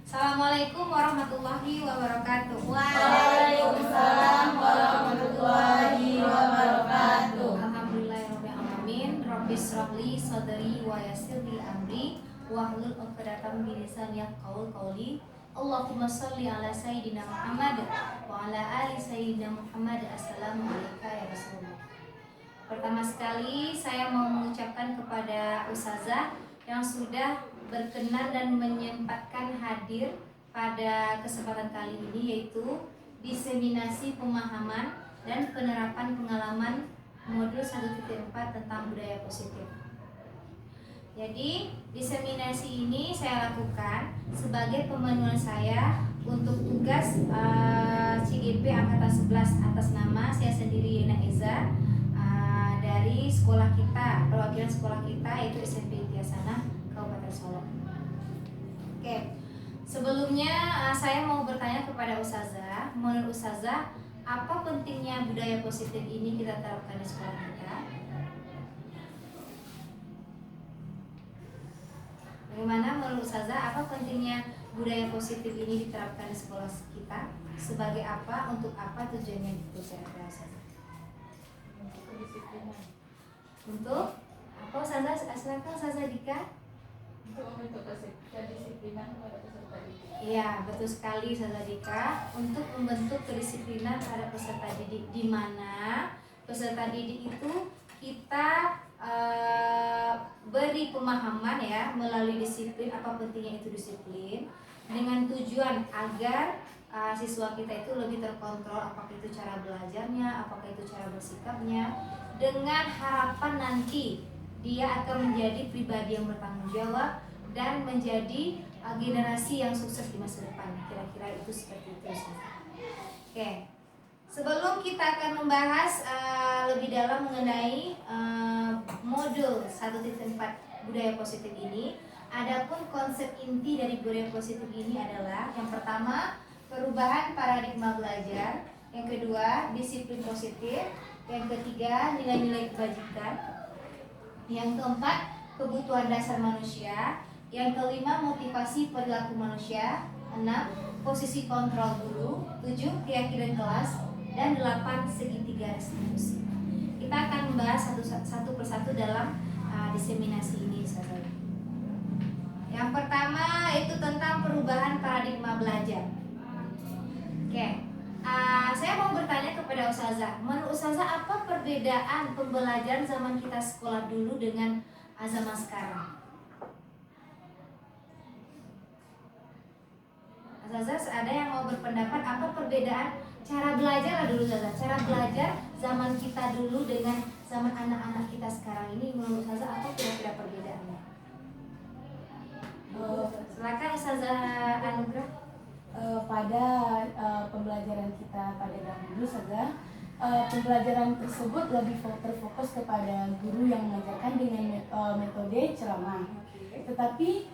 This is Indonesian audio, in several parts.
Assalamualaikum warahmatullahi wabarakatuh. Waalaikumsalam warahmatullahi wabarakatuh. Alhamdulillahirabbil alamin. Rabbi shrahli sadri wa yassirli amri wahlul 'uqdatam min lisani yafqahu qawli. Allahumma shalli ala sayyidina Muhammad wa ala ali sayyidina Muhammad. Assalamualaikum ya Rasulullah. Pertama sekali saya mau mengucapkan kepada Ustazah yang sudah berkenan dan menyempatkan hadir pada kesempatan kali ini, yaitu diseminasi pemahaman dan penerapan pengalaman modul 1.4 tentang budaya positif. Jadi diseminasi ini saya lakukan sebagai pemenuhan saya untuk tugas CGP Angkatan 11 atas nama saya sendiri, Yena Eza, dari sekolah kita, perwakilan sekolah kita yaitu SMP Tiasana Kabupaten Solo. Oke, sebelumnya saya mau bertanya kepada Ustazah. Menurut Ustazah, apa pentingnya budaya positif ini kita terapkan di sekolah kita? Bagaimana menurut Ustazah, apa pentingnya budaya positif ini diterapkan di sekolah kita? Sebagai apa, untuk apa tujuannya itu saya Ustazah? Untuk apa Ustazah? Silakan Ustazah Dika. Untuk membentuk kedisiplinan pada peserta didik. Iya, betul sekali Ustazah Dika. Untuk membentuk kedisiplinan terhadap peserta didik, di mana peserta didik itu kita beri pemahaman ya melalui disiplin, apa pentingnya itu disiplin, dengan tujuan agar siswa kita itu lebih terkontrol, apakah itu cara belajarnya, apakah itu cara bersikapnya, dengan harapan nanti dia akan menjadi pribadi yang bertanggung jawab dan menjadi generasi yang sukses di masa depan. Kira-kira itu seperti itu. Oke, sebelum kita akan membahas lebih dalam mengenai modul 1.4 budaya positif ini, adapun konsep inti dari budaya positif ini adalah yang pertama, perubahan paradigma belajar, yang kedua, disiplin positif, yang ketiga, nilai-nilai kebajikan, yang keempat, kebutuhan dasar manusia, yang kelima, motivasi perilaku manusia, 6, posisi kontrol guru, 7, keyakinan kelas, dan 8, segitiga restitusi. Kita akan membahas satu persatu dalam diseminasi ini, saudara. Yang pertama itu tentang perubahan paradigma belajar. Oke, saya mau bertanya kepada Ustazah. Menurut Ustazah, apa perbedaan pembelajaran zaman kita sekolah dulu dengan zaman sekarang? Ustazah, ada yang mau berpendapat apa perbedaan cara belajar dulu, Ustazah? Cara belajar zaman kita dulu dengan zaman anak-anak kita sekarang ini, menurut Ustazah apa kira-kira perbedaannya? Silakan Ustazah Anugrah. Pada pembelajaran kita pada dahulu saja, pembelajaran tersebut lebih terfokus kepada guru yang mengajarkan dengan metode ceramah. Tetapi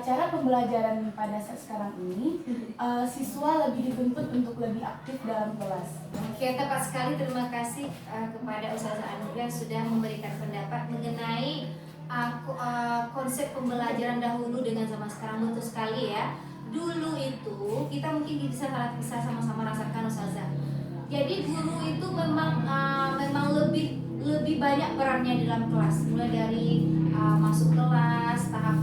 cara pembelajaran pada saat sekarang ini, siswa lebih dituntut untuk lebih aktif dalam kelas. Oke, tepat sekali. Terima kasih kepada Ustazah Anugrah sudah memberikan pendapat mengenai konsep pembelajaran dahulu dengan zaman sekarang. Betul sekali ya. Dulu itu kita mungkin bisa sama-sama rasakan Ustazah. Jadi guru itu memang lebih banyak perannya dalam kelas, mulai dari masuk kelas, tahap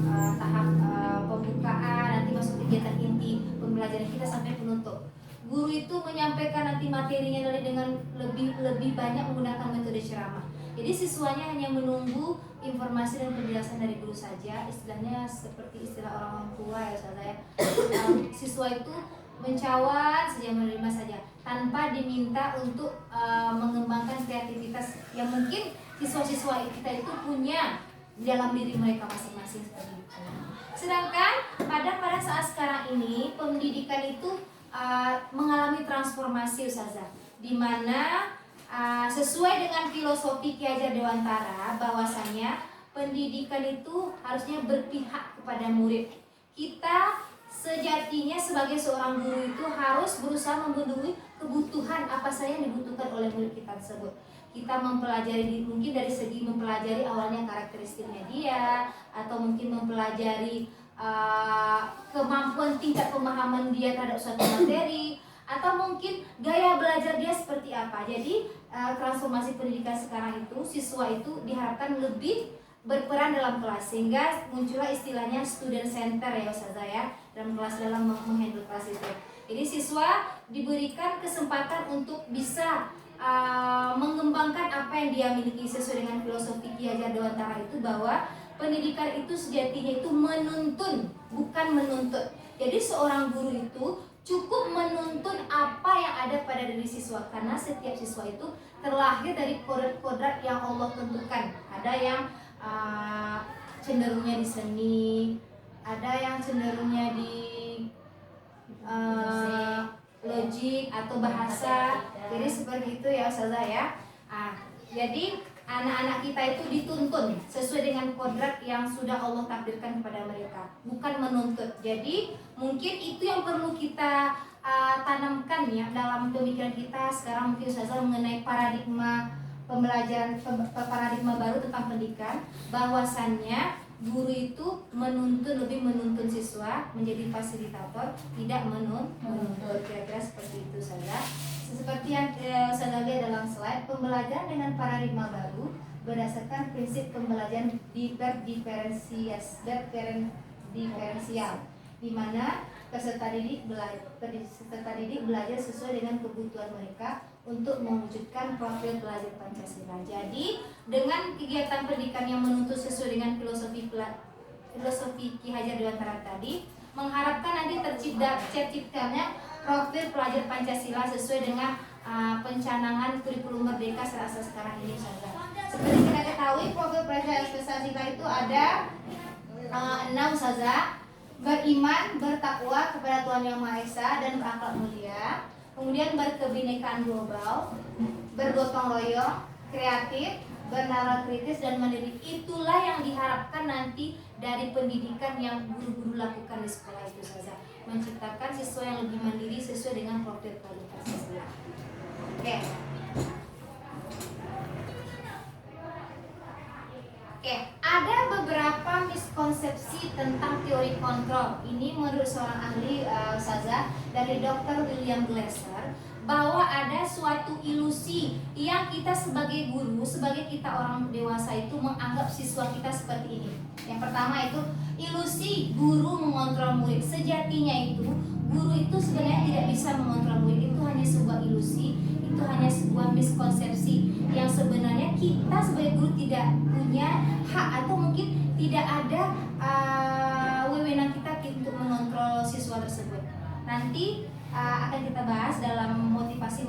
pembukaan, nanti masuk kegiatan inti pembelajaran kita sampai penutup. Guru itu menyampaikan nanti materinya dengan lebih banyak menggunakan metode ceramah. Jadi siswanya hanya menunggu informasi dan penjelasan dari guru saja, istilahnya seperti istilah orang tua ya saya. Siswa itu mencawan saja, menerima saja tanpa diminta untuk mengembangkan kreativitas yang mungkin siswa-siswa kita itu punya dalam diri mereka masing-masing seperti itu. Sedangkan pada saat sekarang ini pendidikan itu mengalami transformasi Ustazah, di mana sesuai dengan filosofi Ki Hajar Dewantara bahwasanya pendidikan itu harusnya berpihak kepada murid. Kita sejatinya sebagai seorang guru itu harus berusaha memenuhi kebutuhan apa saja yang dibutuhkan oleh murid kita tersebut. Kita mempelajari mungkin dari segi mempelajari awalnya karakteristiknya dia, atau mungkin mempelajari kemampuan tingkat pemahaman dia terhadap suatu materi, atau mungkin gaya belajar dia seperti apa. Jadi transformasi pendidikan sekarang itu siswa itu diharapkan lebih berperan dalam kelas, sehingga muncullah istilahnya student center ya Ustazah ya, dalam kelas, dalam menghandle kelas itu. Jadi siswa diberikan kesempatan untuk bisa mengembangkan apa yang dia miliki sesuai dengan filosofi Ki Hajar Dewantara itu, bahwa pendidikan itu sejatinya itu menuntun, bukan menuntut. Jadi seorang guru itu cukup menuntun apa yang ada pada diri siswa, karena setiap siswa itu terlahir dari kodrat yang Allah tentukan. Ada yang cenderungnya di seni, ada yang cenderungnya di logik atau bahasa. Jadi seperti itu ya Ustazah ya. Jadi anak-anak kita itu dituntun sesuai dengan kodrat yang sudah Allah takdirkan kepada mereka, bukan menuntut. Jadi mungkin itu yang perlu kita tanamkan ya dalam pemikiran kita sekarang, mungkin Ustazah, mengenai paradigma pembelajaran, paradigma baru tentang pendidikan, bahwasannya guru itu lebih menuntun siswa, menjadi fasilitator, tidak menuntut. Kira-kira seperti itu saja. Seperti yang saya lihat dalam slide, pembelajaran dengan paradigma baru berdasarkan prinsip pembelajaran berdiferensial, di mana peserta didik belajar sesuai dengan kebutuhan mereka untuk mewujudkan profil belajar Pancasila. Jadi dengan kegiatan pendidikan yang menuntut sesuai dengan filosofi Ki Hajar Dewantara tadi, mengharapkan nanti terciptanya profil pelajar Pancasila sesuai dengan pencanangan kurikulum Merdeka serasa sekarang ini saja. Seperti kita ketahui, profil pelajar Pancasila itu ada 6 saja: beriman, bertakwa kepada Tuhan Yang Maha Esa dan berakhlak mulia, kemudian berkebinekaan global, bergotong royong, kreatif, bernalar kritis dan mandiri. Itulah yang diharapkan nanti dari pendidikan yang guru-guru lakukan di sekolah itu saja, menciptakan siswa yang lebih mandiri sesuai dengan profil kualitas siswa. Oke. Oke, ada beberapa miskonsepsi tentang teori kontrol. Ini menurut seorang ahli Ustazah dari Dr. William Glasser, bahwa ada suatu ilusi yang kita sebagai guru, sebagai kita orang dewasa itu menganggap siswa kita seperti ini. Yang pertama itu ilusi guru mengontrol murid. Sejatinya itu guru itu sebenarnya tidak bisa mengontrol murid. Itu hanya sebuah ilusi, itu hanya sebuah miskonsepsi yang sebenarnya kita sebagai guru tidak punya hak, atau mungkin tidak ada wewenang kita untuk mengontrol siswa tersebut. Nanti akan kita bahas dalam motivasi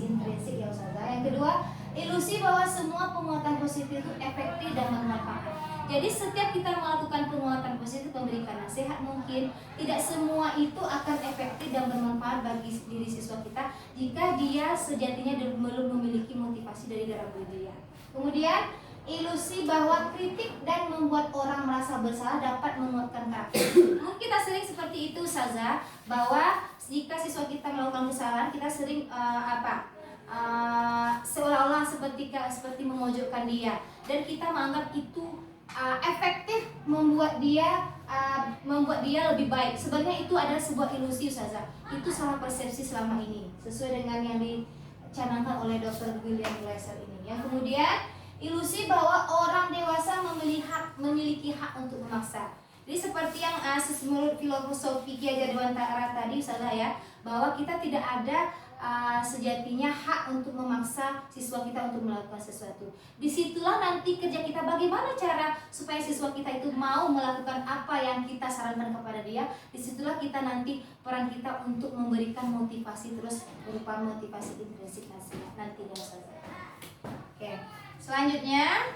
intrinsik ya Ustazah. Yang kedua, ilusi bahwa semua penguatan positif itu efektif dan bermanfaat. Jadi setiap kita melakukan penguatan positif, memberikan nasihat, mungkin tidak semua itu akan efektif dan bermanfaat bagi diri siswa kita jika dia sejatinya belum memiliki motivasi dari dalam diri dia. Kemudian ilusi bahwa kritik dan membuat orang merasa bersalah dapat menguatkan karakter. Mungkin kita sering seperti itu Ustazah, bahwa jika siswa kita melakukan kesalahan, kita sering seolah-olah seperti memojokkan dia, dan kita menganggap itu efektif membuat dia lebih baik. Sebenarnya itu adalah sebuah ilusi Ustazah. Itu salah persepsi selama ini, sesuai dengan yang dicanangkan oleh Dr. William Glasser ini. Yang kemudian ilusi bahwa orang dewasa memiliki hak untuk memaksa. Jadi seperti yang menurut filosofi Ki Hajar Dewantara tadi Ustazah ya, bahwa kita tidak ada sejatinya hak untuk memaksa siswa kita untuk melakukan sesuatu. Disitulah nanti kerja kita, bagaimana cara supaya siswa kita itu mau melakukan apa yang kita sarankan kepada dia. Disitulah kita nanti peran kita untuk memberikan motivasi terus berupa motivasi intrinsik nanti ya Ustazah. Oke. Selanjutnya,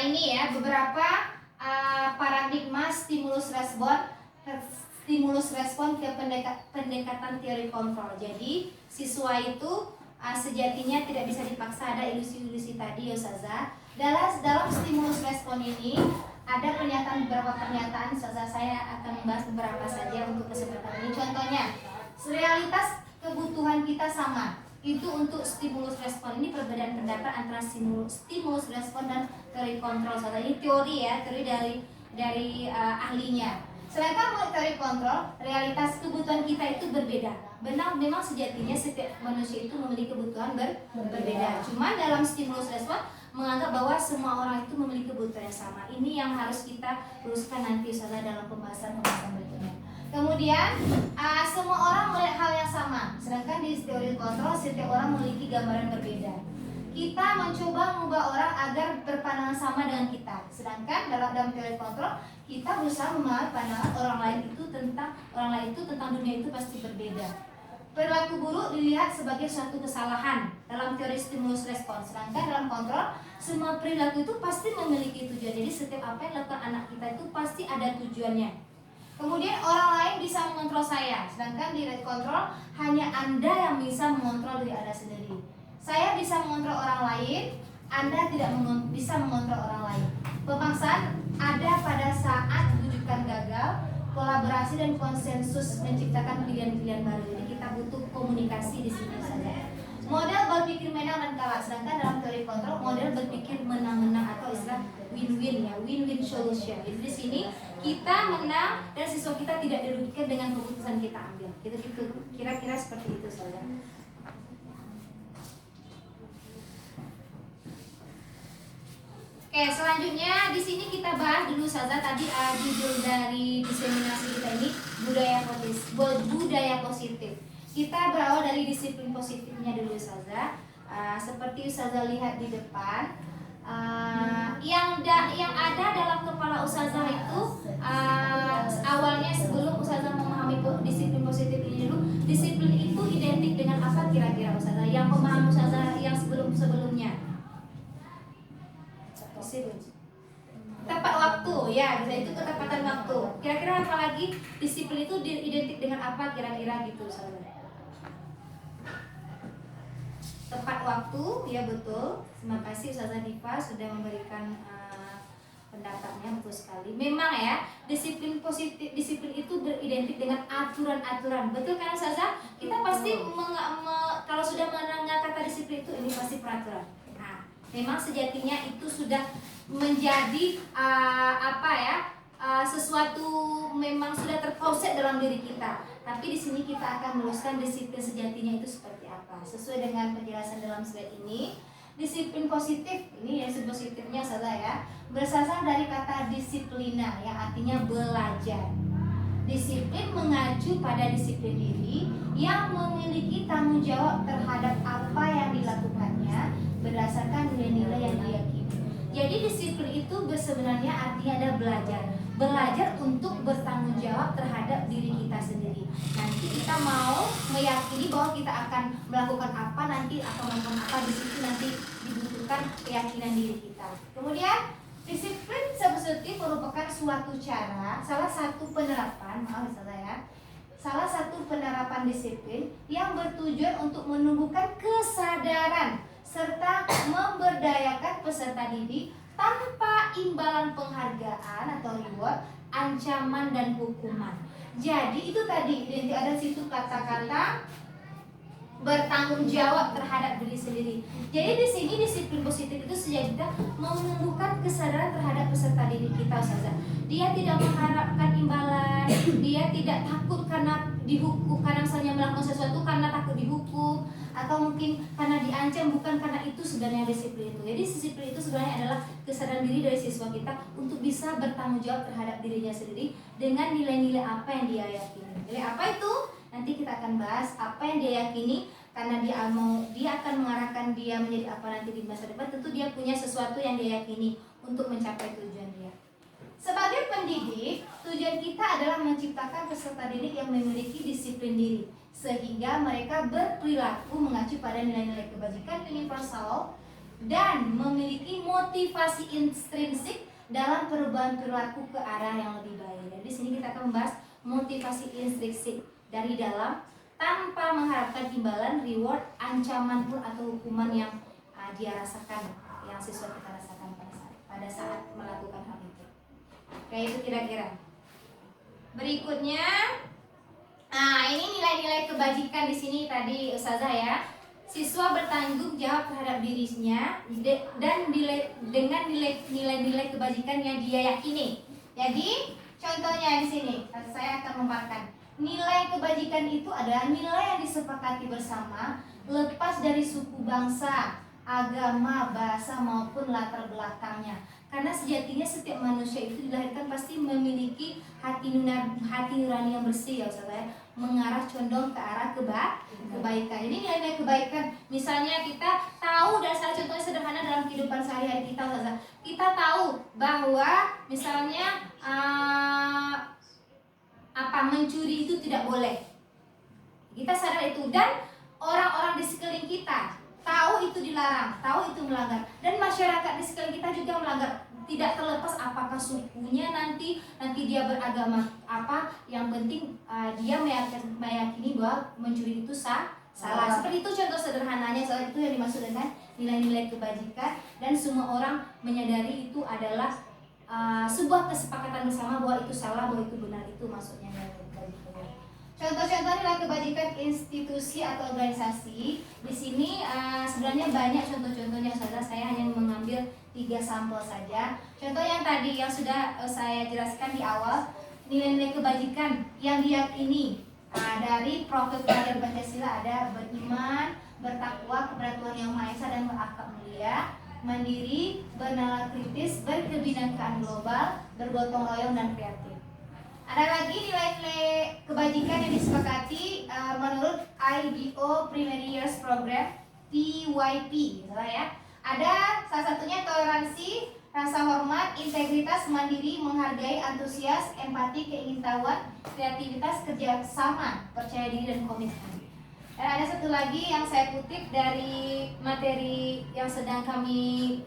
ini ya beberapa paradigma stimulus respon ke pendekatan teori kontrol. Jadi siswa itu sejatinya tidak bisa dipaksa, ada ilusi-ilusi tadi ya Ustazah. Dalam stimulus respon ini ada beberapa pernyataan Ustazah, saya akan membahas beberapa saja untuk kesempatan ini. Contohnya, realitas kebutuhan kita sama. Itu untuk stimulus respon. Ini perbedaan pendapat antara stimulus respon dan teori kontrol. Ini teori ya, teori dari ahlinya. Sedangkan menurut teori kontrol, realitas kebutuhan kita itu berbeda. Benar, memang sejatinya setiap manusia itu memiliki kebutuhan berbeda. Cuma dalam stimulus respon menganggap bahwa semua orang itu memiliki kebutuhan yang sama. Ini yang harus kita luruskan nanti Ustazah dalam pembahasan berikutnya. Kemudian semua orang melihat hal yang sama. Sedangkan di teori kontrol setiap orang memiliki gambaran berbeda. Kita mencoba mengubah orang agar berpandangan sama dengan kita. Sedangkan dalam teori kontrol kita berusaha memahami pandangan orang lain itu tentang dunia itu pasti berbeda. Perilaku buruk dilihat sebagai suatu kesalahan dalam teori stimulus respons. Sedangkan dalam kontrol semua perilaku itu pasti memiliki tujuan. Jadi setiap apa yang dilakukan anak kita itu pasti ada tujuannya. Kemudian orang lain bisa mengontrol saya. Sedangkan di kontrol hanya Anda yang bisa mengontrol diri Anda sendiri. Saya bisa mengontrol orang lain, Anda tidak bisa mengontrol orang lain. Pemaksaan ada pada saat rujukan gagal, kolaborasi dan konsensus menciptakan pilihan-pilihan baru. Jadi kita butuh komunikasi di sini saja. Model berpikir menang dan kalah. Sedangkan dalam teori kontrol model berpikir menang-menang atau istilah win-win ya, win-win solution. Jadi di sini kita menang dan siswa kita tidak dirugikan dengan keputusan kita ambil. Gitu kira-kira seperti itu saja. Oke, selanjutnya di sini kita bahas dulu saja tadi judul dari diseminasi kita ini budaya positif. Kita berawal dari disiplin positifnya dulu saja. Seperti Ustazah lihat di depan, yang ada dalam kepala Ustazah itu awalnya sebelum Ustazah memahami disiplin positif ini dulu, disiplin itu identik dengan apa kira-kira Ustazah? Yang pemahaman Ustazah yang sebelumnya? Tepat waktu ya, bisa itu ketepatan waktu. Kira-kira apa lagi disiplin itu identik dengan apa kira-kira gitu saudara? Tepat waktu ya, betul. Terima kasih Ustazah Diva sudah memberikan pendapatnya, betul sekali. Memang ya, disiplin itu beridentik dengan aturan-aturan. Betul kan Ustazah? Kita pasti kalau sudah mendengar kata disiplin itu ini pasti peraturan. Memang sejatinya itu sudah menjadi sesuatu memang sudah terproses dalam diri kita. Tapi di sini kita akan meluruskan disiplin sejatinya itu seperti apa. Sesuai dengan penjelasan dalam slide ini, disiplin positif ini yang positifnya salah ya, berasal dari kata disiplina yang artinya belajar. Disiplin mengacu pada disiplin diri yang memiliki tanggung jawab terhadap apa yang dilakukannya berdasarkan nilai-nilai yang diyakini. Jadi disiplin itu sebenarnya artinya ada belajar untuk bertanggung jawab terhadap diri kita sendiri. Nanti kita mau meyakini bahwa kita akan melakukan apa, nanti akan melakukan apa, di situ nanti dibutuhkan keyakinan diri kita. Kemudian disiplin sebenarnya merupakan suatu cara, salah satu penerapan disiplin yang bertujuan untuk menumbuhkan kesadaran serta memberdayakan peserta didik tanpa imbalan penghargaan atau reward, ancaman dan hukuman. Jadi itu tadi identik ada situ kata-kata bertanggung jawab terhadap diri sendiri. Jadi di sini disiplin positif itu sejatinya menumbuhkan kesadaran terhadap peserta didik kita, Ustazah. Dia tidak mengharapkan imbalan, dia tidak takut karena dihukum, karena misalnya melakukan sesuatu karena takut dihukum, atau mungkin karena diancam, bukan karena itu sebenarnya disiplin itu. Jadi disiplin itu sebenarnya adalah kesadaran diri dari siswa kita untuk bisa bertanggung jawab terhadap dirinya sendiri dengan nilai-nilai apa yang dia yakini. Nilai apa itu? Nanti kita akan bahas apa yang dia yakini, karena dia akan mengarahkan dia menjadi apa nanti di masa depan. Tentu dia punya sesuatu yang dia yakini untuk mencapai tujuan dia. Sebagai pendidik, tujuan kita adalah menciptakan peserta didik yang memiliki disiplin diri, sehingga mereka berperilaku mengacu pada nilai-nilai kebajikan universal dan memiliki motivasi intrinsik dalam perubahan perilaku ke arah yang lebih baik. Dan di sini kita akan membahas motivasi intrinsik dari dalam, tanpa mengharapkan imbalan, reward, ancaman pun atau hukuman yang dia rasakan, yang siswa kita rasakan pada saat melakukan hal itu. Kayak itu kira-kira. Berikutnya, ini nilai-nilai kebajikan di sini tadi Ustazah ya. Siswa bertanggung jawab terhadap dirinya dan dengan nilai-nilai kebajikan yang dia yakini. Jadi contohnya di sini saya akan memaparkan nilai kebajikan itu adalah nilai yang disepakati bersama lepas dari suku bangsa, agama, bahasa maupun latar belakangnya. Karena sejatinya setiap manusia itu dilahirkan pasti memiliki hati nurani yang bersih ya Ustazah, mengarah condong ke arah kebaikan. Jadi nilai-nilai kebaikan, misalnya kita tahu dan salah contohnya sederhana dalam kehidupan sehari-hari kita Ustazah. Kita tahu bahwa misalnya mencuri itu tidak boleh. Kita sadar itu dan orang-orang di sekeliling kita tahu itu dilarang, tahu itu melanggar, dan masyarakat di sekeliling kita juga melanggar. Tidak terlepas apakah sukunya nanti dia beragama apa, yang penting dia meyakini bahwa mencuri itu salah. Seperti itu contoh sederhananya, soal itu yang dimaksud dengan nilai-nilai kebajikan, dan semua orang menyadari itu adalah sebuah kesepakatan bersama bahwa itu salah, bahwa itu benar. Itu maksudnya nilai kebajikan. Contoh-contoh nilai kebajikan institusi atau organisasi di sini sebenarnya banyak contoh-contohnya saudara. Saya hanya mengambil 3 sampel saja. Contoh yang tadi yang sudah saya jelaskan di awal, nilai-nilai kebajikan yang diyakini dari Profil Pelajar Pancasila ada beriman, bertakwa kepada Tuhan Yang Maha Esa dan berakhlak mulia, mandiri, bernalar kritis, berkebinekaan global, bergotong royong dan kreatif. Ada lagi nilai-nilai kebajikan yang disepakati menurut IDO Primary Years Program PYP, ya. Ada salah satunya toleransi, rasa hormat, integritas, mandiri, menghargai, antusias, empati, keingintahuan, kreativitas, kerjasama, percaya diri dan komitmen. Dan ada satu lagi yang saya kutip dari materi yang sedang kami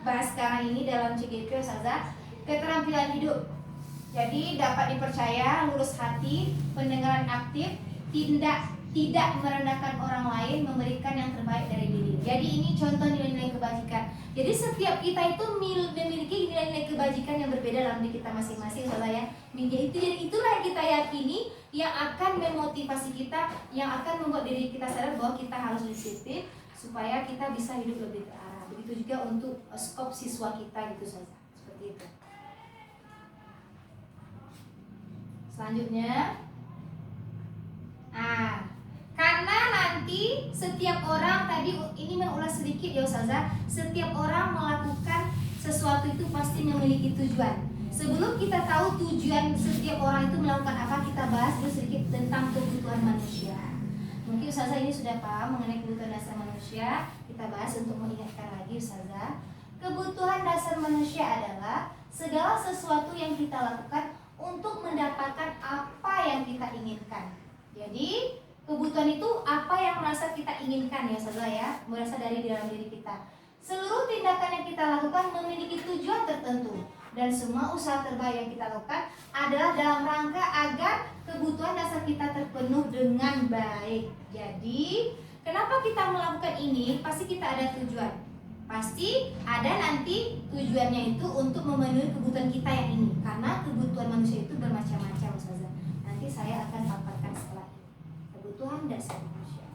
bahas sekarang ini dalam CGP Ustazah, keterampilan hidup. Jadi dapat dipercaya, lurus hati, pendengaran aktif, tidak merendahkan orang lain, memberikan yang terbaik dari diri. Jadi ini contoh nilai-nilai kebajikan. Jadi setiap kita itu memiliki nilai-nilai kebajikan yang berbeda dalam diri kita masing-masing, Saudara ya. Jadi itulah yang kita yakini, yang akan memotivasi kita, yang akan membuat diri kita sadar bahwa kita harus disiplin supaya kita bisa hidup lebih terarah. Begitu juga untuk skop siswa kita gitu saja. Seperti itu. Selanjutnya, karena nanti setiap orang, tadi ini mengulas sedikit ya Ustazah, setiap orang melakukan sesuatu itu pasti memiliki tujuan. Sebelum kita tahu tujuan setiap orang itu melakukan apa, kita bahas dulu sedikit tentang kebutuhan manusia. Mungkin Ustazah ini sudah paham mengenai kebutuhan dasar manusia. Kita bahas untuk mengingatkan lagi Ustazah. Kebutuhan dasar manusia adalah segala sesuatu yang kita lakukan untuk mendapatkan apa yang kita inginkan. Jadi kebutuhan itu apa yang merasa kita inginkan ya saudara ya, berasal dari dalam diri kita. Seluruh tindakan yang kita lakukan memiliki tujuan tertentu, dan semua usaha terbaik yang kita lakukan adalah dalam rangka agar kebutuhan dasar kita terpenuh dengan baik. Jadi kenapa kita melakukan ini? Pasti kita ada tujuan. Pasti ada nanti tujuannya itu untuk memenuhi kebutuhan kita yang ini. Karena kebutuhan manusia itu bermacam-macam Ustazah. Nanti saya akan paparkan setelah ini. Kebutuhan dasar manusia.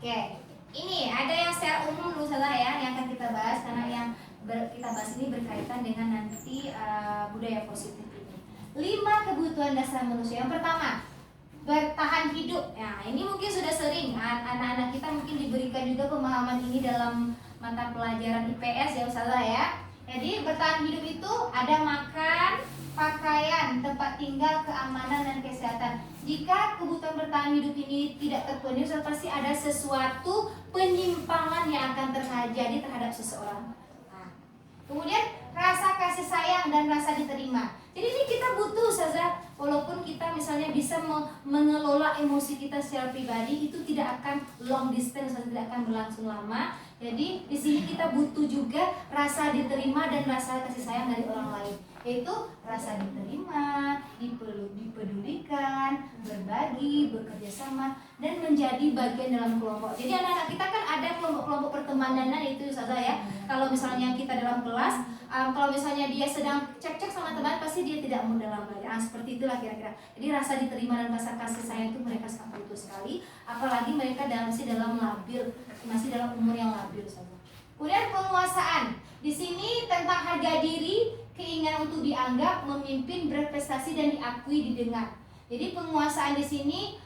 Oke, ini ada yang secara umum dulu Ustazah ya, yang akan kita bahas karena yang kita bahas ini berkaitan dengan nanti budaya positif ini. 5 kebutuhan dasar manusia. Yang pertama, bertahan hidup. Ya, ini mungkin sudah sering anak-anak kita mungkin diberikan juga pemahaman ini dalam mata pelajaran IPS ya Ustazah ya. Jadi bertahan hidup itu ada makan, pakaian, tempat tinggal, keamanan dan kesehatan. Jika kebutuhan bertahan hidup ini tidak terpenuhi, pasti ada sesuatu penyimpangan yang akan terjadi terhadap seseorang. Nah, kemudian rasa kasih sayang dan rasa diterima. Jadi ini kita butuh Ustazah, walaupun kita misalnya bisa mengelola emosi kita secara pribadi, itu tidak akan long distance, tidak akan berlangsung lama. Jadi di sini kita butuh juga rasa diterima dan rasa kasih sayang dari orang lain, yaitu rasa diterima, dipedulikan, berbagi, bekerja sama, dan menjadi bagian dalam kelompok. Jadi anak-anak kita kan ada kelompok-kelompok pertemanan itu Ustazah ya. Kalau misalnya kita dalam kelas, kalau misalnya dia sedang cek-cek sama teman, pasti dia tidak mau dalam belajar. Seperti itulah kira-kira. Jadi rasa diterima dan rasa kasih sayang itu mereka sangat butuh sekali. Apalagi mereka masih dalam umur yang labil saja. Kemudian penguasaan. Di sini tentang harga diri, keinginan untuk dianggap, memimpin, berprestasi dan diakui, didengar. Jadi penguasaan di sini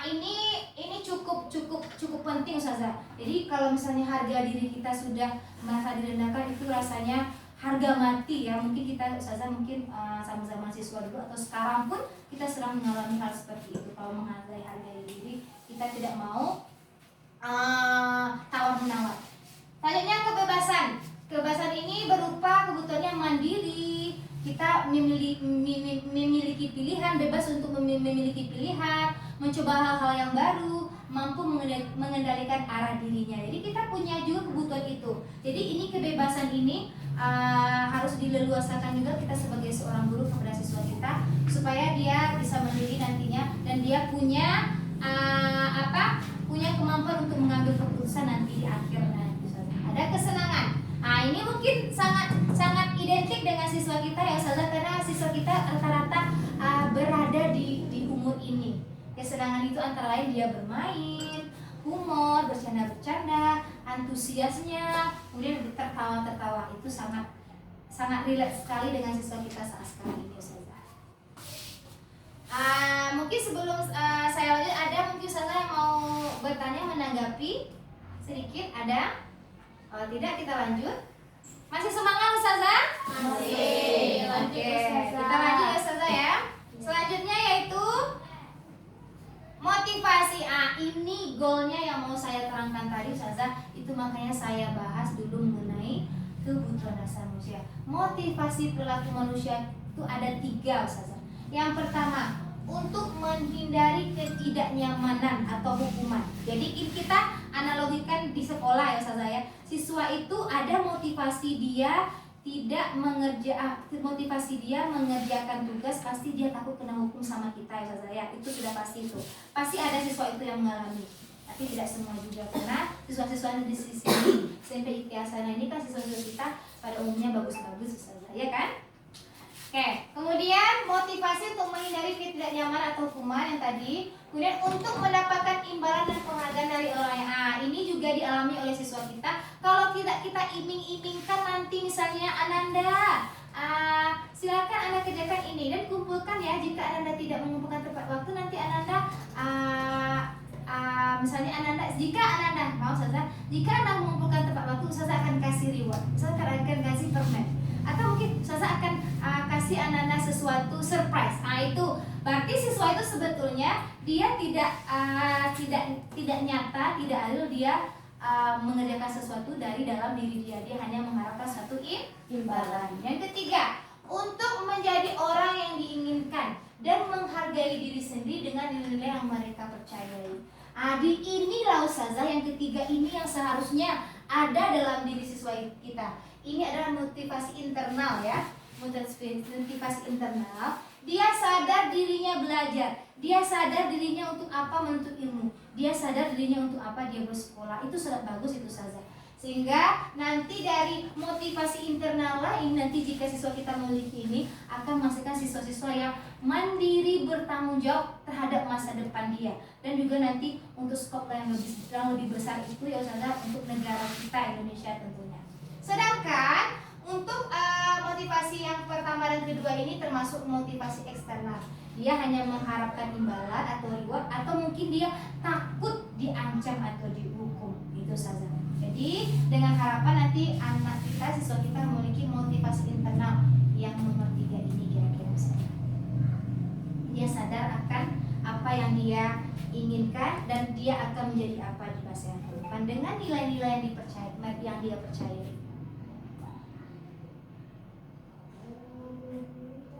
ini cukup penting Ustazah. Jadi kalau misalnya harga diri kita sudah merasa direndahkan, itu rasanya harga mati ya. Mungkin kita Ustazah mungkin sama-sama siswa dulu atau sekarang pun kita sedang mengalami hal seperti itu. Kalau menghargai harga diri, kita tidak mau tawar menawar. Selanjutnya kebebasan. Kebebasan ini berupa kebutuhannya mandiri. Kita memiliki pilihan, bebas untuk memiliki pilihan, mencoba hal-hal yang baru, mampu mengendalikan arah dirinya. Jadi kita punya juga kebutuhan itu. Jadi ini kebebasan ini harus dileluaskan juga kita sebagai seorang guru kepada siswa kita, supaya dia bisa mandiri nantinya dan dia punya punya kemampuan untuk mengambil keputusan nanti di akhir nanti. Ada kesenangan. Ini mungkin sangat identik dengan siswa kita ya Ustazah, karena siswa kita rata-rata berada di umur ini. Kesenangan itu antara lain dia bermain, humor, bercanda-bercanda, antusiasnya, kemudian tertawa-tertawa. Itu sangat rileks sekali dengan siswa kita saat sekarang ini Ustazah. Mungkin sebelum saya lanjut, ada mungkin Ustazah yang mau bertanya, menanggapi sedikit, ada? Kalau tidak kita lanjut. Masih semangat Ustazah? Masih. Oke, kita lanjut ya Ustazah ya. Selanjutnya yaitu motivasi. Ini goalnya yang mau saya terangkan tadi Ustazah. Itu makanya saya bahas dulu mengenai kebutuhan dasar manusia. Motivasi perilaku manusia itu ada 3 Ustazah. Yang pertama, untuk menghindari ketidaknyamanan atau hukuman. Jadi kita analogikan di sekolah ya Ustazah ya. Siswa itu ada motivasi dia motivasi dia mengerjakan tugas, pasti dia takut kena hukum sama kita ya Ustazah ya. Itu sudah pasti itu. Pasti ada siswa itu yang mengalami. Tapi tidak semua juga, karena siswa-siswa di sini SMP Ikhtiasana ini kan siswa-siswa kita pada umumnya bagus-bagus Ustazah ya kan? Oke, kemudian motivasi untuk menghindari ketidaknyamanan atau hukuman yang tadi. Kemudian untuk mendapatkan imbalan dan penghargaan dari orang yang ini juga dialami oleh siswa kita. Kalau tidak kita iming-imingkan nanti misalnya Ananda, silakan Anda kerjakan ini dan kumpulkan ya. Jika Ananda tidak mengumpulkan tepat waktu, nanti Ananda misalnya jika Anda mengumpulkan tepat waktu, Ustazah akan kasih reward, Ustazah akan kasih permen, atau mungkin Ustazah akan kasih Anda sesuatu surprise. Itu berarti siswa itu sebetulnya dia tidak nyata, tidak adil dia mengerjakan sesuatu dari dalam diri dia. Dia hanya mengharapkan suatu imbalan. Yang ketiga, untuk menjadi orang yang diinginkan dan menghargai diri sendiri dengan nilai-nilai yang mereka percayai. Di inilah Ustazah yang ketiga ini yang seharusnya ada dalam diri siswa kita. Ini adalah motivasi internal ya. Motivasi internal. Dia sadar dirinya belajar. Dia sadar dirinya untuk apa menuntut ilmu. Dia sadar dirinya untuk apa dia bersekolah. Itu sangat bagus itu Ustazah. Sehingga nanti dari motivasi internal lah ini, nanti jika siswa kita memiliki ini, akan menghasilkan siswa-siswa yang mandiri, bertanggung jawab terhadap masa depan dia. Dan juga nanti untuk skop yang lebih besar itu ya Ustazah, untuk negara kita Indonesia tentunya. Sedangkan untuk motivasi yang pertama dan kedua ini termasuk motivasi eksternal. Dia hanya mengharapkan imbalan atau reward, atau mungkin dia takut diancam atau dihukum. Itu saja. Jadi dengan harapan nanti anak kita, siswa kita memiliki motivasi internal yang nomor 3 ini kira-kira misalnya. Dia sadar akan apa yang dia inginkan dan dia akan menjadi apa di masa yang akan datang dengan nilai-nilai yang dia percayai.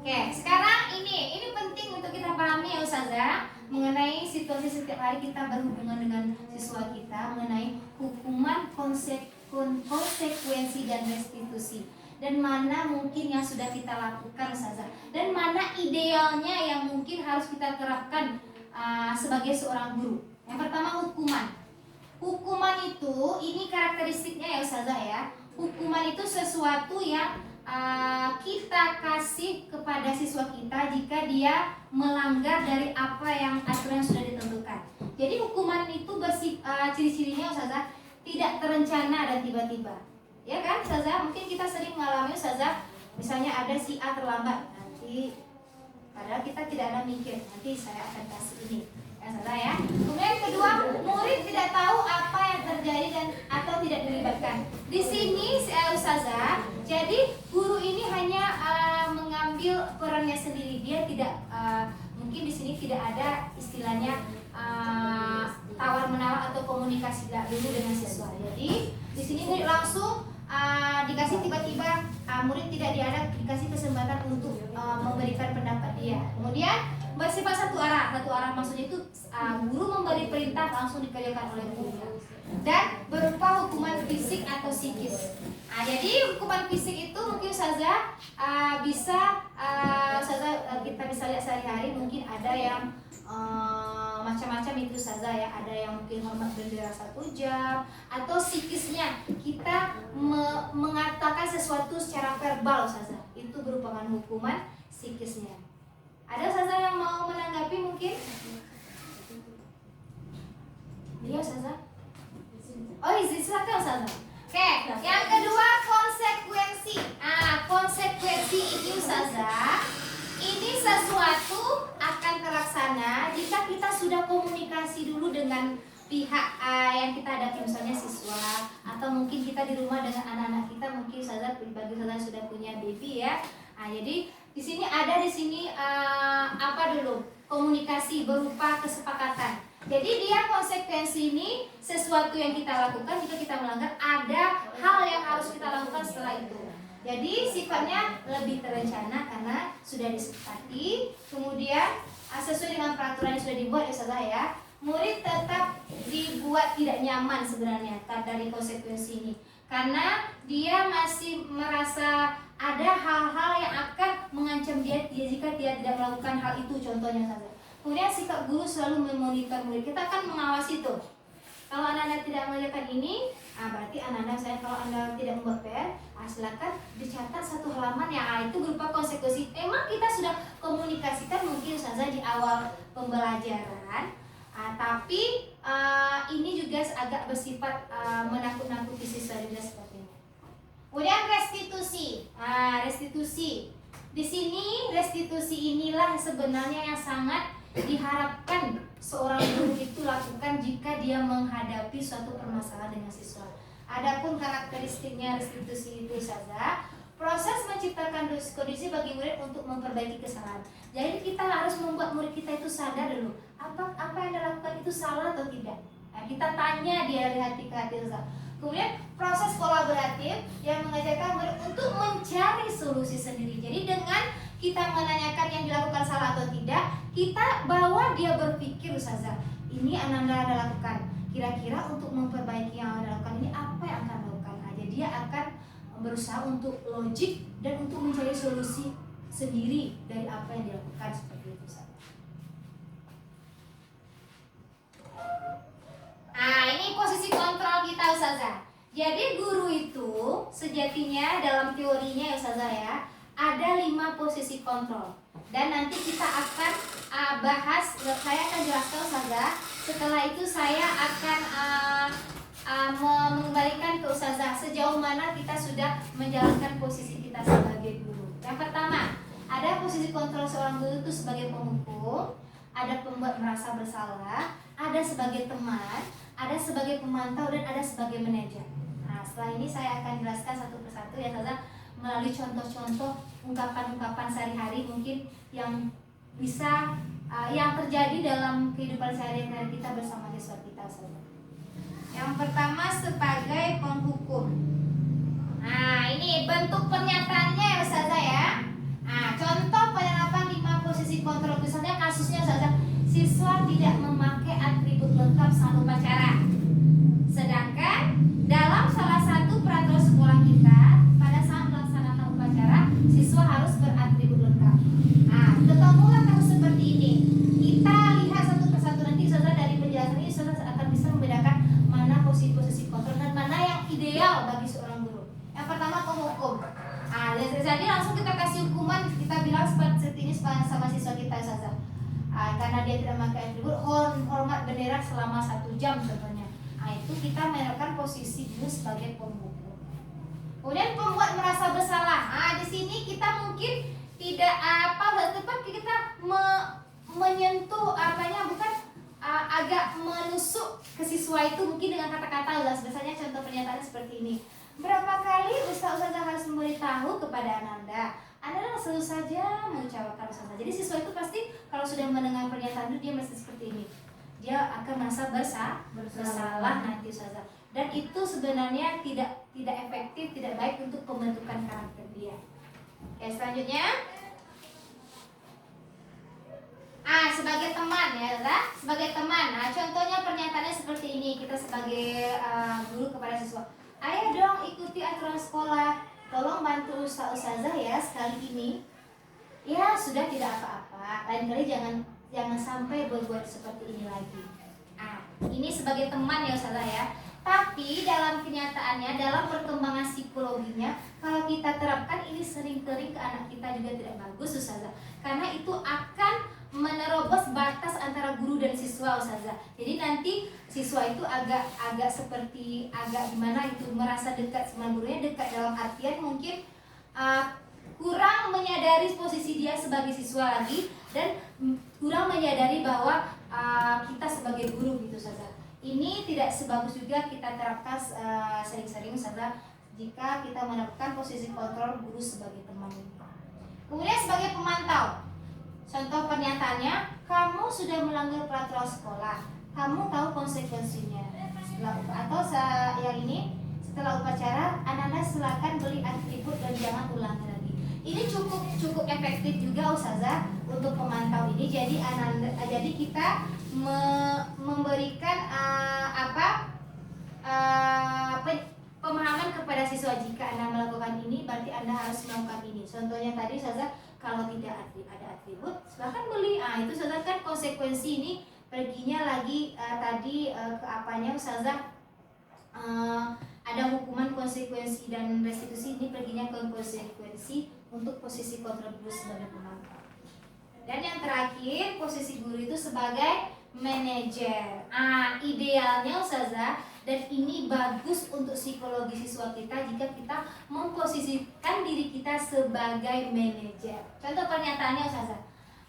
Oke, sekarang ini penting untuk kita pahami ya Ustazah, mengenai situasi setiap hari kita berhubungan dengan siswa kita, mengenai hukuman, konsekuensi dan restitusi, dan mana mungkin yang sudah kita lakukan Ustazah, dan mana idealnya yang mungkin harus kita terapkan sebagai seorang guru. Yang pertama, hukuman itu ini karakteristiknya ya Ustazah ya. Hukuman itu sesuatu yang kita kasih kepada siswa kita jika dia melanggar dari apa yang aturan yang sudah ditentukan. Jadi hukuman itu ciri-cirinya Ustazah tidak terencana dan tiba-tiba. Ya kan, Ustazah? Mungkin kita sering mengalami, Ustazah, misalnya ada si A terlambat, nanti padahal kita tidak ada mikir, nanti saya akan kasih ini, ya Ustazah ya. Kemudian kedua, murid tidak tahu apa yang terjadi dan atau tidak dilibatkan. Di sini Ustazah, jadi guru ini hanya mengambil perannya sendiri, dia tidak mungkin di sini tidak ada istilahnya tawar menawar atau komunikasi dulu dengan siswa. Jadi di sini murid langsung dikasih tiba-tiba murid tidak dikasih kesempatan untuk memberikan pendapat dia. Kemudian bersifat satu arah maksudnya itu guru memberi perintah langsung dikerjakan oleh murid dan berupa hukuman fisik atau psikis. Jadi hukuman fisik itu mungkin saja bisa kita bisa lihat sehari-hari, mungkin ada yang macam-macam itu saja ya, ada yang mungkin hormat bendera 1 jam, atau psikisnya kita mengatakan sesuatu secara verbal saja, itu merupakan hukuman psikisnya. Ada saja yang mau menanggapi mungkin? Iya saja. Oh izin silakan saja. Oke, yang kedua konsekuensi. Konsekuensi ini saja, ini sesuatu akan terlaksana jika kita sudah komunikasi dulu dengan pihak yang kita hadapi, misalnya siswa, atau mungkin kita di rumah dengan anak-anak kita, mungkin saja bagi saja sudah punya baby ya. Jadi di sini ada apa dulu? Komunikasi berupa kesepakatan. Jadi dia konsekuensi ini sesuatu yang kita lakukan jika kita melanggar, ada hal yang harus kita lakukan setelah itu. Jadi sifatnya lebih terencana karena sudah disepakati. Kemudian sesuai dengan peraturan yang sudah dibuat ya saudara ya. Murid tetap dibuat tidak nyaman sebenarnya dari konsekuensi ini, karena dia masih merasa ada hal-hal yang akan mengancam dia jika dia tidak melakukan hal itu, contohnya saja. Kemudian sikap guru selalu memonitor murid, kita akan mengawasi itu. Kalau anak-anak tidak mengerjakan ini, berarti anak-anak saya kalau anda tidak membuat PR, silakan dicatat 1 halaman yang itu berupa konsekuensi. Memang kita sudah komunikasikan mungkin saja di awal pembelajaran, tapi ini juga agak bersifat menakut-nakuti siswa juga seperti ini. Kemudian restitusi. Restitusi. Di sini restitusi inilah sebenarnya yang sangat diharapkan seorang guru itu lakukan jika dia menghadapi suatu permasalahan dengan siswa. Adapun karakteristiknya restitusi itu saja, proses menciptakan kondisi bagi murid untuk memperbaiki kesalahan. Jadi kita harus membuat murid kita itu sadar dulu, apa yang dilakukan itu salah atau tidak. Kita tanya dia dari hati ke hati. Kemudian proses kolaboratif yang mengajarkan murid untuk mencari solusi sendiri. Jadi dengan kita menanyakan yang dilakukan salah atau tidak, kita bawa dia berpikir saja, ini Anda lakukan, kira-kira untuk memperbaiki yang Anda lakukan ini apa yang akan lakukan. Jadi dia akan berusaha untuk logik dan untuk mencari solusi sendiri dari apa yang dilakukan, seperti itu saja. Ini posisi kontrol kita Ustazah. Jadi guru itu sejatinya dalam teorinya ya Ustazah ya, ada 5 posisi kontrol. Dan nanti kita akan bahas, saya akan jelaskan Ustazah. Setelah itu saya akan mengembalikan ke Ustazah sejauh mana kita sudah menjalankan posisi kita sebagai guru. Yang pertama, ada posisi kontrol seorang guru itu sebagai penghukum, ada pembuat merasa bersalah, ada sebagai teman, ada sebagai pemantau, dan ada sebagai manajer. Setelah ini saya akan jelaskan satu persatu ya Ustazah, melalui contoh-contoh ungkapan-ungkapan sehari-hari mungkin yang bisa yang terjadi dalam kehidupan sehari-hari kita bersama siswa kita Ustazah. Yang pertama sebagai penghukum. Ini bentuk pernyataannya ya Ustazah ya. Contoh penerapan 5 posisi kontrol, misalnya kasusnya Ustazah, siswa tidak memakai atribut lengkap saat upacara. Sedangkan dalam salah satu peraturan sekolah kita, pada saat melaksanakan upacara, siswa harus beratribut lengkap. Ketemulah kasus seperti ini. Kita lihat satu persatu, nanti Ustazah dari penjelasan ini Ustazah akan bisa membedakan mana posisi-posisi kontrol dan mana yang ideal bagi seorang guru. Yang pertama penghukum. Jadi langsung kita kasih hukuman, kita bilang seperti ini sama siswa kita Ustazah. Karena dia tidak memakai atribut, hormat bendera selama 1 jam contohnya. Itu kita menerapkan posisi dulu sebagai penghukum. Kemudian pembuat merasa bersalah. Di sini kita mungkin tidak tepat kita menyentuh bukan agak menusuk ke siswa itu mungkin dengan kata-kata. Biasanya contoh pernyataan seperti ini. Berapa kali ustazah harus memberitahu kepada Ananda? Ananda selalu saja mengucapkan ustazah. Jadi siswa itu pasti kalau sudah mendengar pernyataan itu dia merasa seperti ini. Dia akan merasa bersalah nanti ustazah. Dan itu sebenarnya tidak efektif, tidak baik untuk pembentukan karakter dia. Oke, selanjutnya. Sebagai teman ya, sebagai teman. Contohnya pernyataannya seperti ini. Kita sebagai guru kepada siswa. Ayo dong ikuti aturan sekolah. Tolong bantu ustazah ya sekali ini. Ya sudah, tidak apa-apa. Lain kali jangan sampai berbuat seperti ini lagi. Ini sebagai teman ya ustazah ya. Tapi dalam kenyataannya, dalam perkembangan psikologinya, kalau kita terapkan ini sering-sering ke anak kita juga tidak bagus ustazah. Karena itu akan menerobos batas antara guru dan siswa ustazah. Jadi nanti siswa itu agak gimana itu, merasa dekat sama gurunya, dekat dalam artian mungkin kurang menyadari posisi dia sebagai siswa lagi, dan kurang menyadari bahwa kita sebagai guru gitu ustazah. Ini tidak sebagus juga kita terapkan sering-sering ustazah jika kita menerapkan posisi kontrol guru sebagai teman. Kemudian sebagai pemantau. Contoh pernyataannya, kamu sudah melanggar peraturan sekolah, kamu tahu konsekuensinya. Setelah upacara, Ananda silakan beli atribut dan jangan ulangi lagi. Ini cukup efektif juga ustazah untuk pemantau ini. Jadi kita memberikan pemahaman kepada siswa, jika Anda melakukan ini berarti Anda harus melakukan ini. Contohnya tadi ustazah, kalau tidak ada atribut silahkan beli. Itu ustazah kan konsekuensi ini perginya lagi ustazah, ada hukuman, konsekuensi dan restitusi. Ini perginya ke konsekuensi untuk posisi kontrol guru sebagai pemantau. Dan yang terakhir, posisi guru itu sebagai manajer. Idealnya ustazah, dan ini bagus untuk psikologi siswa kita jika kita memposisikan diri kita sebagai manajer. Contoh pernyataannya ustazah,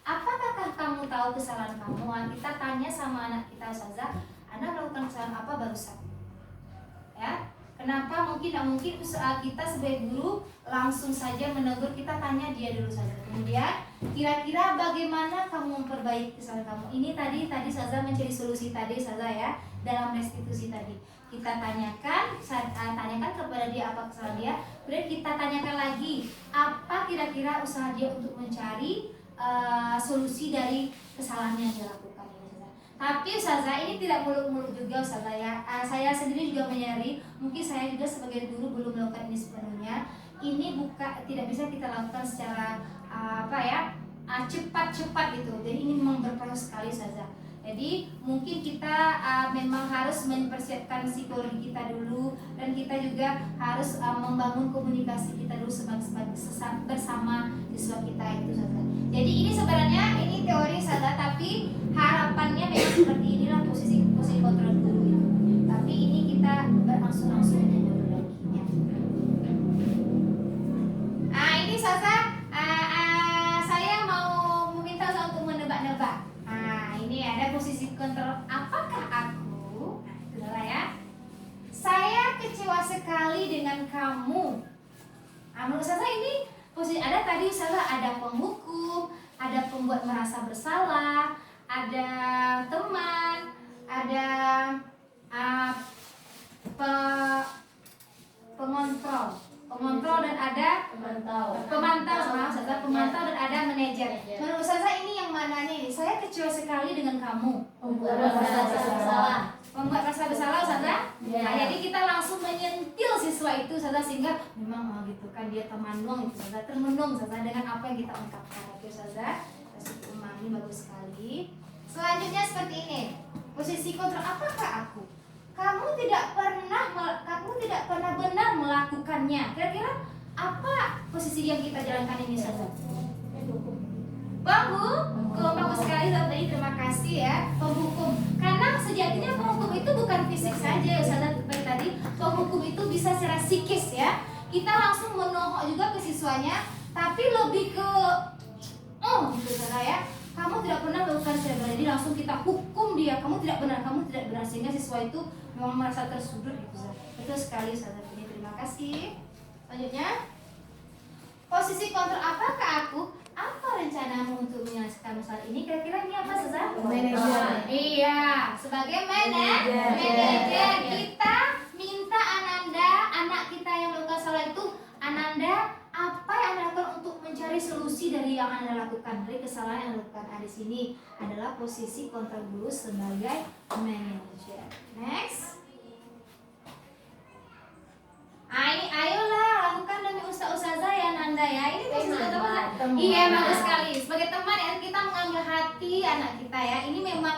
apakah kamu tahu kesalahan kamu? Kita tanya sama anak kita ustazah, Anda melakukan kesalahan apa barusan? Ya, kenapa mungkin kita sebagai guru langsung saja menegur, kita tanya dia dulu saja. Kemudian kira-kira bagaimana kamu memperbaiki kesalahan kamu? Ini tadi saja mencari solusi tadi saja ya, dalam restitusi tadi. Kita tanyakan kepada dia apa kesalahan dia, kemudian kita tanyakan lagi apa kira-kira usaha dia untuk mencari solusi dari kesalahan yang dia lakukan ini. Tapi ustazah, ini tidak muluk-muluk juga ustazah ya. Saya sendiri juga menyadari, mungkin saya juga sebagai guru belum melakukan ini sepenuhnya. Ini tidak bisa kita lakukan secara cepat-cepat gitu. Jadi ini memang berpengaruh sekali ustazah. Jadi mungkin kita memang harus mempersiapkan psikologi kita dulu, dan kita juga harus membangun komunikasi kita dulu bersama siswa kita itu saja. Jadi ini sebenarnya teori saja, tapi harapannya memang seperti inilah posisi kontrol guru itu. Tapi ini kita berangsur-angsur menjadinya. Ini saja. Saya mau meminta untuk menebak-nebak. Ini ada posisi kontrol. Apakah aku? Itulah ya. Saya kecewa sekali dengan kamu. Menurut saya ini posisi ada tadi ada penghukum, ada pembuat merasa bersalah, ada teman, ada pengontrol dan ada pemantau dan ada manajer. Menurut saya ini yang mananya ini? Saya kecewa sekali dengan kamu. Membuat rasa bersalah Ustazah. Nah, jadi kita langsung menyentil siswa itu Ustazah, sehingga memang gitu kan dia termenung itu Ustazah, dengan apa yang kita ungkapkan. Oke Ustazah, kasih umami bagus sekali. Selanjutnya seperti ini. Posisi kontrol, apakah aku? Kamu tidak pernah benar melakukannya. Kira-kira apa posisi yang kita jalankan ini Ustazah? Bagus sekali tadi, terima kasih ya. Penghukum, karena sejatinya penghukum itu bukan fisik saja Ustazah. Seperti tadi, penghukum itu bisa secara psikis ya. kita langsung menohok juga ke siswanya, tapi lebih ke gitu saudara ya. Kamu tidak pernah melakukan cerebral, jadi langsung kita hukum dia, kamu tidak benar, sehingga siswa itu memang merasa tersudut gitu. Betul sekali saudara. Terima kasih. Selanjutnya, posisi kontrol apakah aku? Apa rencanamu untuk menyelesaikan masalah ini? Kira-kira ini apa saudara? Manajer. Iya, sebagai manajer kita minta Ananda, anak kita yang melakukan salah itu, Ananda, apa yang Anda lakukan untuk mencari solusi dari yang Anda lakukan, dari kesalahan yang Anda lakukan? Di sini adalah posisi kontrol guru sebagai manajer. Next. Ini ayolah lakukan demi ustazah ya Nanda ya. Ini posisi teman. Iya, bagus sekali. Sebagai teman ya, kita mengambil hati anak kita ya. Ini memang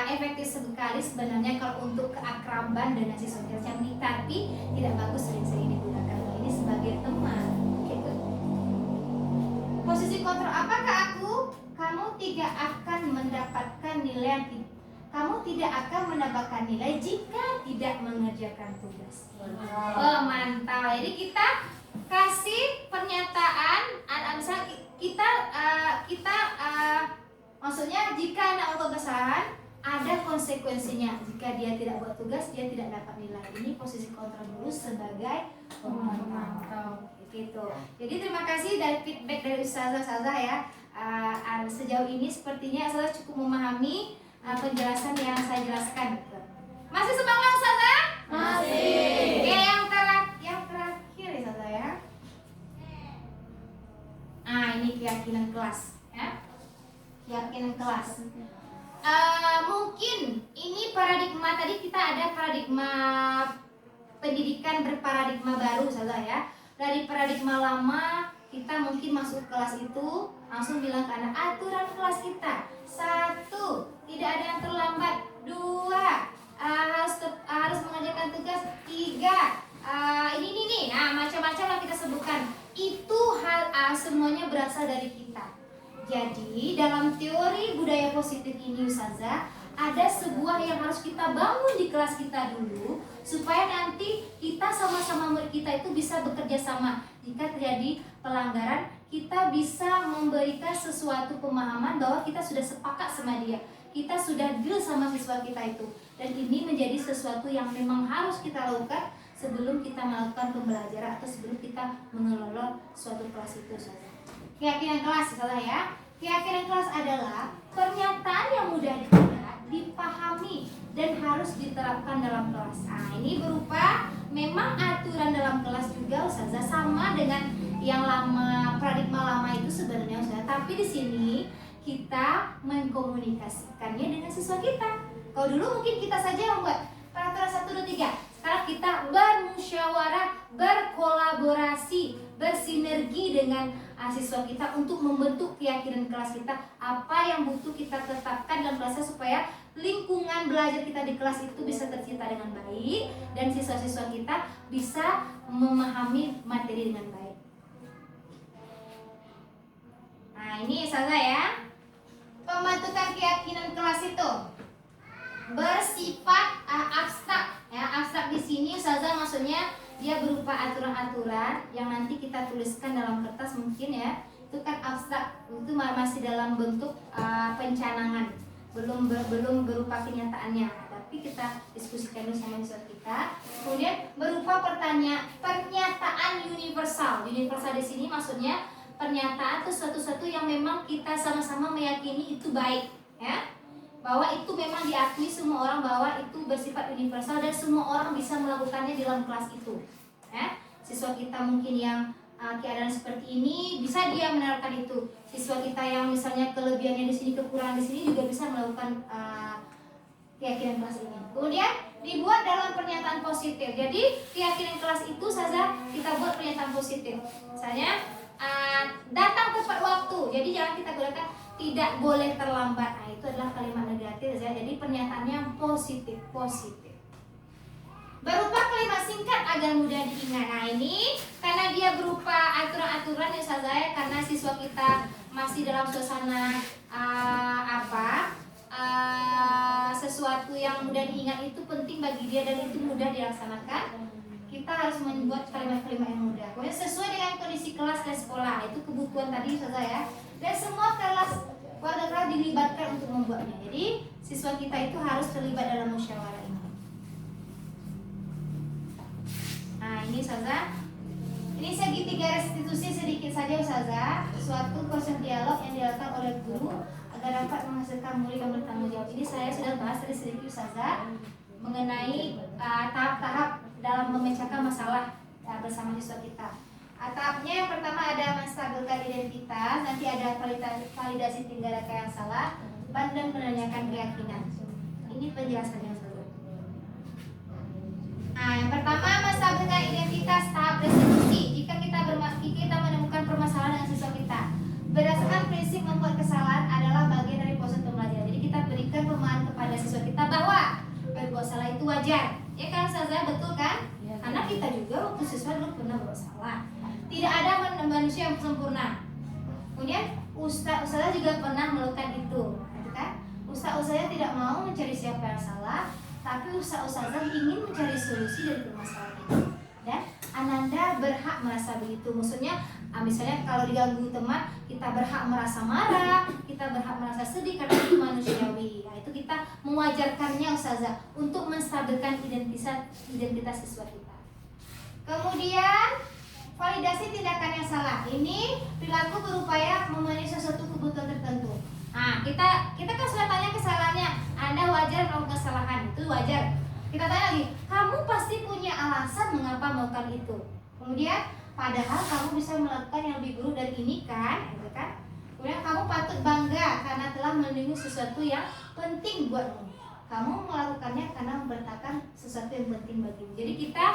efektif sekali sebenarnya kalau untuk keakraban dengan siswa yang tapi tidak bagus sering-sering digunakan. Ini sebagai teman. Gitu. Posisi kontrol apakah aku? Kamu tidak akan mendapatkan nilai yang kamu tidak akan mendapatkan nilai jika tidak mengerjakan tugas. Oh, mantap. Jadi kita kasih pernyataan, misalnya kita maksudnya jika anak melakukan kesalahan ada konsekuensinya. Jika dia tidak buat tugas, dia tidak dapat nilai. Ini posisi kontrol dulu sebagai pemantau. Gitu. Jadi terima kasih dari feedback dari ustazah ya. Sejauh ini sepertinya ustazah cukup memahami penjelasan yang saya jelaskan. Masih semangat ustazah? Masih. Oke, yang terakhir ya ustazah ya. Ini keyakinan kelas ya. Keyakinan kelas. Mungkin ini paradigma, tadi kita ada paradigma pendidikan berparadigma baru saja ya. Dari paradigma lama kita mungkin masuk kelas itu langsung bilang ke anak aturan kelas kita. 1, tidak ada yang terlambat. 2, harus mengerjakan tugas. 3, ini macam-macam lah kita sebutkan. Itu semuanya berasal dari kita. Jadi dalam teori budaya positif ini ustazah, ada sebuah yang harus kita bangun di kelas kita dulu supaya nanti kita sama-sama murid kita itu bisa bekerja sama. Jika terjadi pelanggaran, kita bisa memberikan sesuatu pemahaman bahwa kita sudah sepakat sama dia, kita sudah deal sama siswa kita itu. Dan ini menjadi sesuatu yang memang harus kita lakukan sebelum kita melakukan pembelajaran atau sebelum kita mengelola suatu kelas itu saja. Keyakinan kelas salah ya. Keyakinan kelas adalah pernyataan yang mudah diingat, dipahami, dan harus diterapkan dalam kelas. Ini berupa memang aturan dalam kelas juga ustazah, sama dengan yang lama, paradigma lama itu sebenarnya ustazah. Tapi di sini kita mengkomunikasikannya dengan siswa kita. Kalau dulu mungkin kita saja yang membuat peraturan 1, 2, 3. Sekarang kita bermusyawarah, berkolaborasi, bersinergi dengan siswa kita untuk membentuk keyakinan kelas kita. Apa yang butuh kita tetapkan dalam kelasnya supaya lingkungan belajar kita di kelas itu bisa tercipta dengan baik dan siswa-siswa kita bisa memahami materi dengan baik. Ini saja ya. Pembentukan keyakinan kelas itu bersifat abstrak ya. Abstrak di sini ustazah maksudnya dia berupa aturan-aturan yang nanti kita tuliskan dalam kertas mungkin ya. Itu kan abstrak, itu masih dalam bentuk pencanangan, belum berupa kenyataannya. Tapi kita diskusikan dulu sama siswa kita. Kemudian berupa pernyataan universal. Universal di sini maksudnya pernyataan itu sesuatu yang memang kita sama-sama meyakini itu baik ya. Bahwa itu memang diakui semua orang bahwa itu bersifat universal dan semua orang bisa melakukannya dalam kelas itu. Ya, siswa kita mungkin yang keadaan seperti ini bisa dia menerapkan itu. Siswa kita yang misalnya kelebihannya di sini, kekurangan di sini juga bisa melakukan keyakinan kelas ini. Kemudian dibuat dalam pernyataan positif. Jadi keyakinan kelas itu saja kita buat pernyataan positif. Misalnya datang tepat waktu. Jadi jangan kita gunakan tidak boleh terlambat. Itu adalah kalimat negatif ya. Jadi pernyataannya positif. Berupa kalimat singkat agar mudah diingat. Ini karena dia berupa aturan-aturan ya saya, karena siswa kita masih dalam suasana sesuatu yang mudah diingat itu penting bagi dia dan itu mudah dilaksanakan. kita harus membuat kalimat-kalimat yang mudah. Kemudian sesuai dengan kondisi kelas dan sekolah, itu kebutuhan tadi Ustazah ya. Dan semua kelas warga kelas dilibatkan untuk membuatnya. Jadi siswa kita itu harus terlibat dalam musyawarah ini. Nah ini Ustazah, ini segitiga restitusi sedikit saja Ustazah, suatu proses dialog yang dilakukan oleh guru agar dapat menghasilkan murid yang bertanggung jawab. Ini saya sudah bahas tadi sedikit Ustazah mengenai tahap-tahap dalam memecahkan masalah bersama siswa kita. Tahapnya yang pertama ada menstabilkan identitas, nanti ada validasi tindakan yang salah, dan menanyakan keyakinan. Ini penjelasannya Ustazah. Nah, yang pertama menstabilkan identitas tahap restitusi. Jika kita menemukan permasalahan dengan siswa kita, berdasarkan prinsip membuat kesalahan adalah bagian dari proses pembelajaran. Jadi kita berikan pemahaman kepada siswa kita bahwa berbuat salah itu wajar. Ya kan Ustazah, betul kan? Ya, Karena kita juga waktu siswa dulu pernah berbuat salah. Tidak ada manusia yang sempurna. Kemudian Ustazah juga pernah melakukan itu, gitu kan? Ustazah tidak mau mencari siapa yang salah, tapi Ustazah ingin mencari solusi dari permasalahan itu. Dan Ananda berhak merasa begitu. Maksudnya, misalnya kalau diganggu teman, kita berhak merasa marah, kita berhak merasa sedih karena itu manusiawi. Nah, itu kita mewajarkannya Ustazah untuk menstabilkan identitas siswa kita. Kemudian validasi tindakan yang salah. Ini perilaku berupaya memenuhi sesuatu kebutuhan tertentu. Nah, kita kan sudah tanya kesalahannya. Anda wajar melakukan kesalahan, itu wajar. Kita tanya lagi, kamu pasti punya alasan mengapa melakukan itu. Kemudian, padahal kamu bisa melakukan yang lebih buruk dari ini kan, gitu kan? Kemudian kamu patut bangga karena telah melindungi sesuatu yang penting buatmu. Kamu melakukannya karena memberitakan sesuatu yang penting bagimu. Jadi kita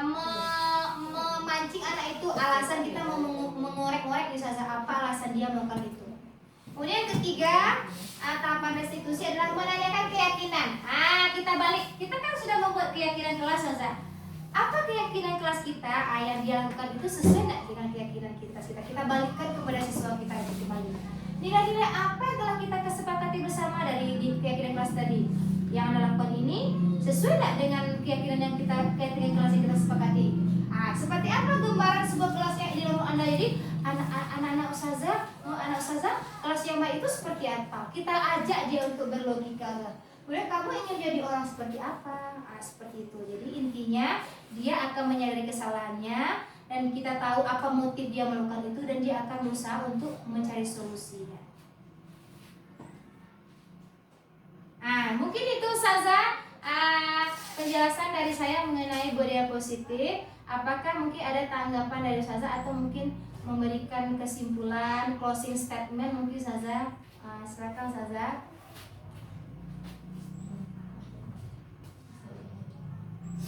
memancing anak itu, alasan kita mau mengorek-ngorek misalnya apa alasan dia melakukan itu. Kemudian yang ketiga, tahapan restitusi adalah menanyakan keyakinan. Kita kan sudah membuat keyakinan kelas Ustazah. Apa keyakinan kelas kita yang dia lakukan itu sesuai tidak dengan keyakinan kita? Kita balikkan kepada siswa kita itu kembali. Nilai-nilai apa yang telah kita kesepakati bersama dari keyakinan kelas tadi? Yang Anda lakukan ini sesuai tidak dengan keyakinan kelas yang kita sepakati? Seperti apa gambaran sebuah kelas yang ideal Anda? Jadi anak-anak Ustazah, kelas yang baik itu seperti apa? Kita ajak dia untuk berlogika. Kemudian kamu ingin jadi orang seperti apa? Seperti itu. Jadi intinya dia akan menyadari kesalahannya dan kita tahu apa motif dia melakukan itu dan dia akan berusaha untuk mencari solusinya. Mungkin itu Ustazah penjelasan dari saya mengenai budaya positif. Apakah mungkin ada tanggapan dari Ustazah atau mungkin memberikan kesimpulan, closing statement mungkin Ustazah? Silakan Ustazah.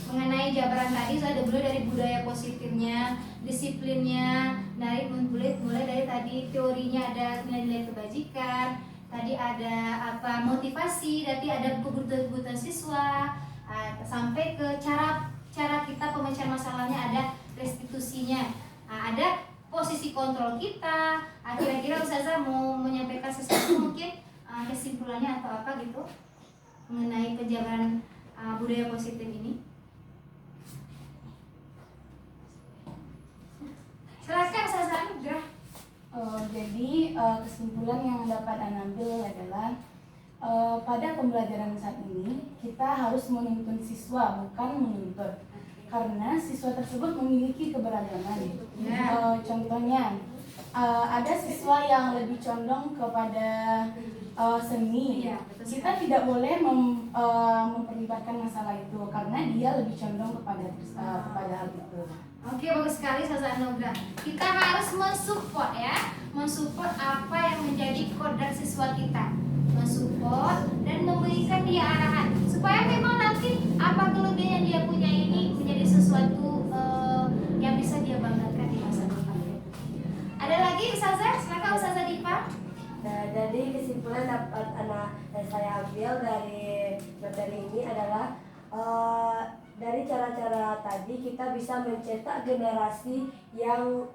Mengenai jabaran tadi saya udah dari budaya positifnya, disiplinnya, mulai dari tadi teorinya ada nilai-nilai kebajikan, tadi ada motivasi, tadi ada kebutuhan siswa, sampai ke cara kita pemecahan masalahnya, ada restitusinya, ada posisi kontrol kita. Kira-kira Ustazah mau menyampaikan sesuatu mungkin kesimpulannya atau apa gitu mengenai penjabaran budaya positif ini? Silakan Ustazah Nugrah. Jadi kesimpulan yang dapat Anda ambil adalah pada pembelajaran saat ini kita harus menuntun siswa, bukan menuntut, karena siswa tersebut memiliki keberagaman. Contohnya ada siswa yang lebih condong kepada seni. Kita tidak boleh memperlibatkan masalah itu karena dia lebih condong kepada hal itu. Oke, bagus sekali Ustazah Nugrah. Kita harus mensupport mensupport apa yang menjadi kodrat siswa kita, mensupport dan memberikan dia arahan supaya memang nanti apa kelebihan yang dia punya ini menjadi sesuatu yang bisa dia banggakan di masa depan. Ada lagi Ustazah? Silakan Ustazah Dipa. Jadi kesimpulan dapat saya ambil dari materi ini adalah dari cara-cara tadi kita bisa mencetak generasi yang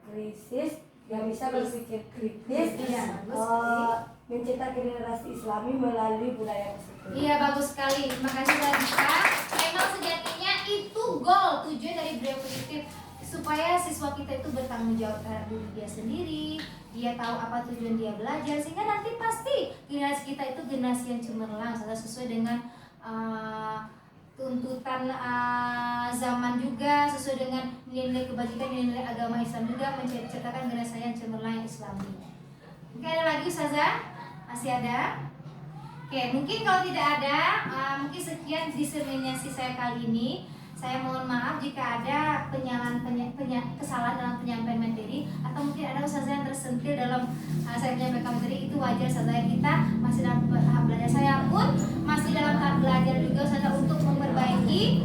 kritis, yang bisa berpikir kritis, mencetak generasi Islami melalui budaya positif. Iya, bagus sekali. Terima kasih Ustazah Dipa. Memang sejatinya itu goal, tujuan dari Brilliant Positif, supaya siswa kita itu bertanggung jawab terhadap diri dia sendiri, dia tahu apa tujuan dia belajar, sehingga nanti pasti generasi kita itu generasi yang cemerlang, sesuai dengan tuntutan zaman juga, sesuai dengan nilai-nilai kebajikan, nilai agama Islam juga, menciptakan generasi yang cemerlang yang Islami. Mungkin ada lagi Ustazah? Masih ada? Oke, mungkin kalau tidak ada, mungkin sekian diseminasi saya kali ini. Saya mohon maaf jika ada kesalahan dalam penyampaian materi, atau mungkin ada Ustazah yang tersentil dalam saya menyampaikan materi. Itu wajar, Ustazah, kita masih dalam tahap belajar. Saya pun masih dalam tahap belajar juga, Ustazah, untuk memperbaiki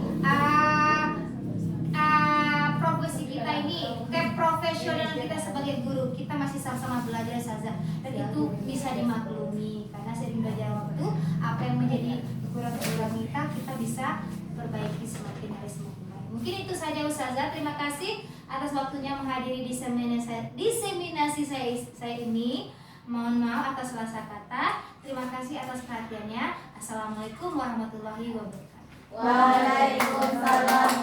profesi kita ini, profesional kita sebagai guru. Kita masih sama-sama belajar, Ustazah, dan itu bisa dimaklumi karena sering belajar waktu. Apa yang menjadi kekurangan kita bisa perbaiki semakin hari semakin baik. Mungkin itu saja Ustazah. Terima kasih atas waktunya menghadiri diseminasi saya ini. Mohon maaf atas salah kata. Terima kasih atas perhatiannya. Assalamualaikum warahmatullahi wabarakatuh. Waalaikumsalam.